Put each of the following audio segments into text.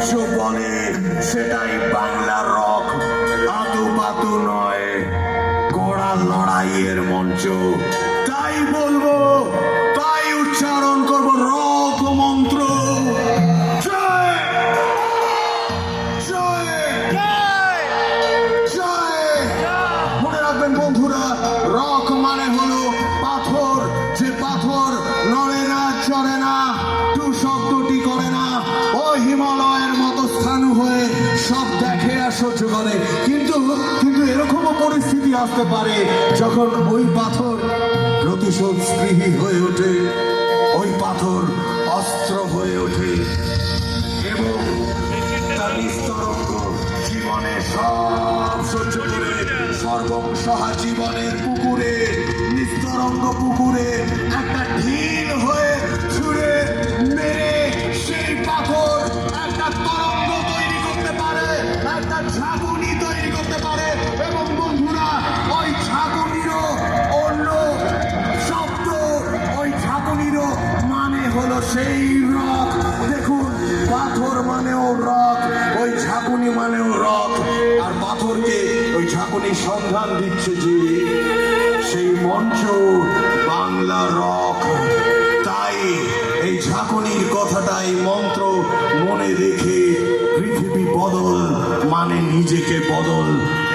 মঞ্চ বলে সেটাই বাংলার রক, আতু পাতু নয়, কড়া লড়াইয়ের মঞ্চ। তাই বলবো, তাই উচ্চারণ করবো রক মন্ত্র। জয় জয় জয়। মনে রাখবেন বন্ধুরা, রক মানে হলো পাথর, যে পাথর নড়ে না, চড়ে না, টু শব্দটি করে না, ও হিমালয়ের মতো স্থানু হয়ে সব দেখে আর সহ্য করে। কিন্তু কিন্তু এরকমও পরিস্থিতি আসতে পারে যখন ওই পাথর প্রতিশোধ স্পৃহী হয়ে ওঠে, ওই পাথর অস্ত্র হয়ে ওঠে এবং তার নিস্তরঙ্গ জীবনে সব সহ্য করে সর্বংসহা জীবনের পুকুরে, নিস্তরঙ্গ পুকুরে একটা ঢিল হয়ে ছুঁড়ে মেরে সেই পাথর একটা তরঙ্গ তৈরি করতে পারে, একটা ঝাঁকুনি তৈরি করতে পারে। এবং বন্ধুরা, ওই ঝাঁকুনিরও অন্য শব্দ, ওই ঝাঁকুনিরও মানে হলো সেই রক। দেখুন, পাথর মানেও রক, ওই ঝাঁকুনি মানেও রক। আর পাথরকে ওই ঝাঁকুনি সন্ধান দিচ্ছে যে সেই মঞ্চ বাংলা রক। তাই এই ঝাঁকুনির কথাটাই মন্ত্র মনে রেখে পৃথিবী বদল মানে নিজেকে বদল,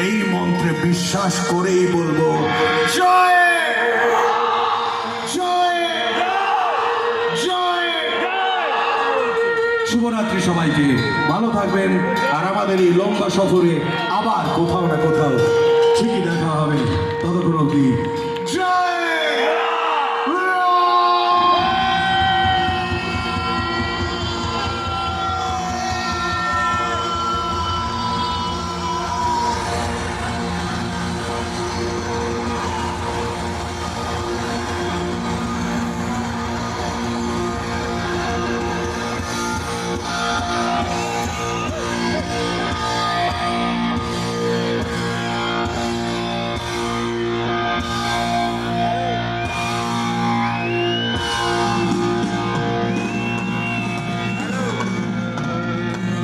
এই মন্ত্রে বিশ্বাস করেই বলবো জয় জয় জয়। শুভরাত্রি সবাইকে, ভালো থাকবেন। আর আমাদের এই লম্বা সফরে আবার কোথাও না কোথাও